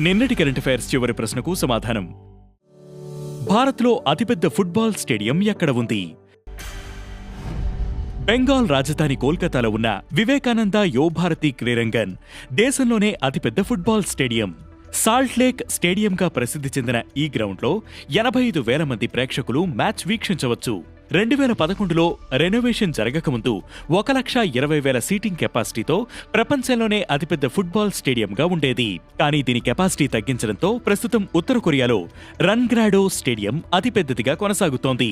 నిన్నటి current affairs చివరి ప్రశ్నకు సమాధానం. భారత్లో అతిపెద్ద ఫుట్బాల్ స్టేడియం ఎక్కడ ఉంది? బెంగాల్ రాజధాని కోల్కతాలో ఉన్న వివేకానంద యువభారతి క్రీడంగన్ దేశంలోనే అతిపెద్ద ఫుట్బాల్ స్టేడియం. సాల్ట్ లేక్ స్టేడియంగా ప్రసిద్ధి చెందిన ఈ గ్రౌండ్లో 85,000 మంది ప్రేక్షకులు మ్యాచ్ వీక్షించవచ్చు. 2011లో రెనోవేషన్ జరగకముందు 1,20,000 సీటింగ్ కెపాసిటీతో ప్రపంచంలోనే అతిపెద్ద ఫుట్బాల్ స్టేడియంగా ఉండేది. కానీ దీని కెపాసిటీ తగ్గించడంతో ప్రస్తుతం ఉత్తర కొరియాలో రన్గ్రాడో స్టేడియం అతిపెద్దదిగా కొనసాగుతోంది.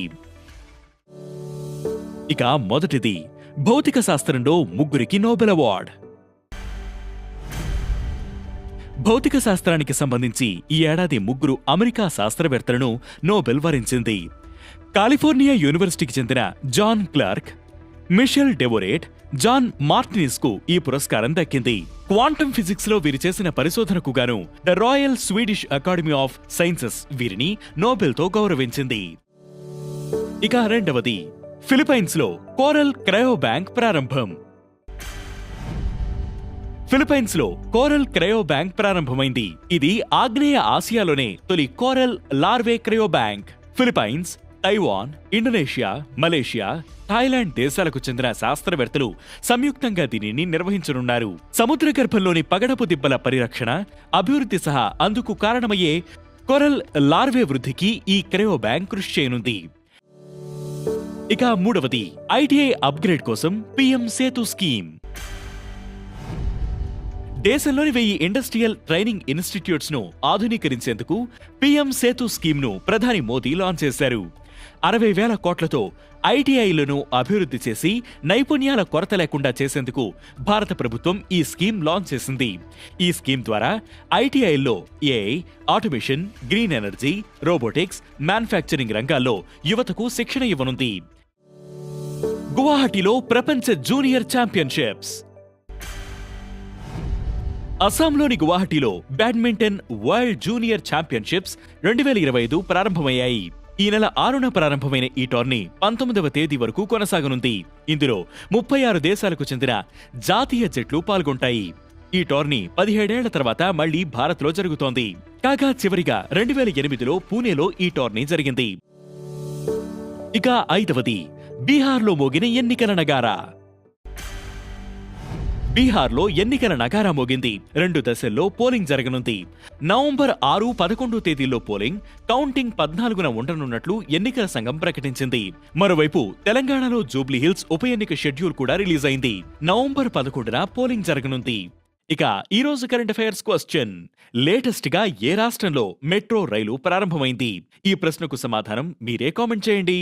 ఇక మొదటిది, భౌతిక శాస్త్రంలో ముగ్గురికి నోబెల్ అవార్డ్. భౌతిక శాస్త్రానికి సంబంధించి ఈ ఏడాది ముగ్గురు అమెరికా శాస్త్రవేత్తలను నోబెల్ వరించింది. కాలిఫోర్నియా యూనివర్సిటీకి చెందిన John Clark, Michel Devoret, John Martinis కు ఈ పురస్కారం దక్కింది. క్వాంటం ఫిజిక్స్ లో వీరు చేసిన పరిశోధనకు గాను the royal Swedish academy of sciences వీరిని నోబెల్తో గౌరవించింది. ఇక రెండవది, ఫిలిప్పైన్స్ లో కోరల్ క్రయో బ్యాంక్ ప్రారంభం. ఫిలిప్పైన్స్ లో కోరల్ క్రయో బ్యాంక్ ప్రారంభమైంది. ఇది ఆగ్నేయ ఆసియాలోనే తొలి coral larvae cryo bank. Philippines, Taiwan, Indonesia, Malaysia, Thailand దేశాలకు చెందిన శాస్త్రవేత్తలు సంయుక్తంగా దీనిని నిర్వహించనున్నారు. సముద్ర గర్భంలోని పగడపు దిబ్బల పరిరక్షణ, అభివృద్ధి సహా అందుకు కారణమయ్యే కోరల్ లార్వే వృద్ధికి ఈ క్రయో బ్యాంక్ కృషి చేయనుంది. ఇక మూడవది, ఐటీఐ అప్గ్రేడ్ కోసం పీఎం సేతు స్కీమ్. దేశంలోని 1000 ఇండస్ట్రియల్ ట్రైనింగ్ ఇన్స్టిట్యూట్స్ ను ఆధునీకరించేందుకు పీఎం సేతు స్కీమ్ ను ప్రధాని మోదీ లాంచ్ చేశారు. 60,000 కోట్లతో ఐటీఐలను అభివృద్ధి చేసి నైపుణ్యాల కొరత లేకుండా చేసేందుకు భారత ప్రభుత్వం ఈ స్కీమ్ లాంచ్ చేసింది. ఈ స్కీమ్ ద్వారా ఐటీఐల్లో AI, automation, green energy, robotics, manufacturing రంగాల్లో యువతకు శిక్షణ ఇవ్వనుంది. గువాహటిలో ప్రపంచ జూనియర్ ఛాంపియన్షిప్స్. అస్సాంలోని గువాహటిలో బ్యాడ్మింటన్ వరల్డ్ జూనియర్ ఛాంపియన్షిప్స్ 2025 ప్రారంభమయ్యాయి. ఈ నెల 6న ప్రారంభమైన ఈ టోర్నీ 19వ తేదీ వరకు కొనసాగనుంది. ఇందులో 36 దేశాలకు చెందిన జాతీయ జట్లు పాల్గొంటాయి. ఈ టోర్నీ 17 ఏళ్ల తర్వాత మళ్లీ భారత్లో జరుగుతోంది. కాగా చివరిగా 2008లో పూణేలో ఈ టోర్నీ జరిగింది. ఇక ఐదవది, బీహార్లో మోగిన ఎన్నికల నగారా. బీహార్లో ఎన్నికల నగారా మోగింది. 2 దశల్లో పోలింగ్ జరగనుంది. నవంబర్ 6, 11 తేదీల్లో పోలింగ్, కౌంటింగ్ 14న ఉండనున్నట్లు ఎన్నికల సంఘం ప్రకటించింది. మరోవైపు తెలంగాణలో జూబ్లీ హిల్స్ ఉప ఎన్నిక షెడ్యూల్ కూడా రిలీజ్ అయింది. నవంబర్ 11న పోలింగ్ జరగనుంది. ఇక ఈ రోజు కరెంట్ అఫైర్స్ క్వశ్చన్, లేటెస్ట్ గా ఏ రాష్ట్రంలో మెట్రో రైలు ప్రారంభమైంది? ఈ ప్రశ్నకు సమాధానం మీరే కామెంట్ చేయండి.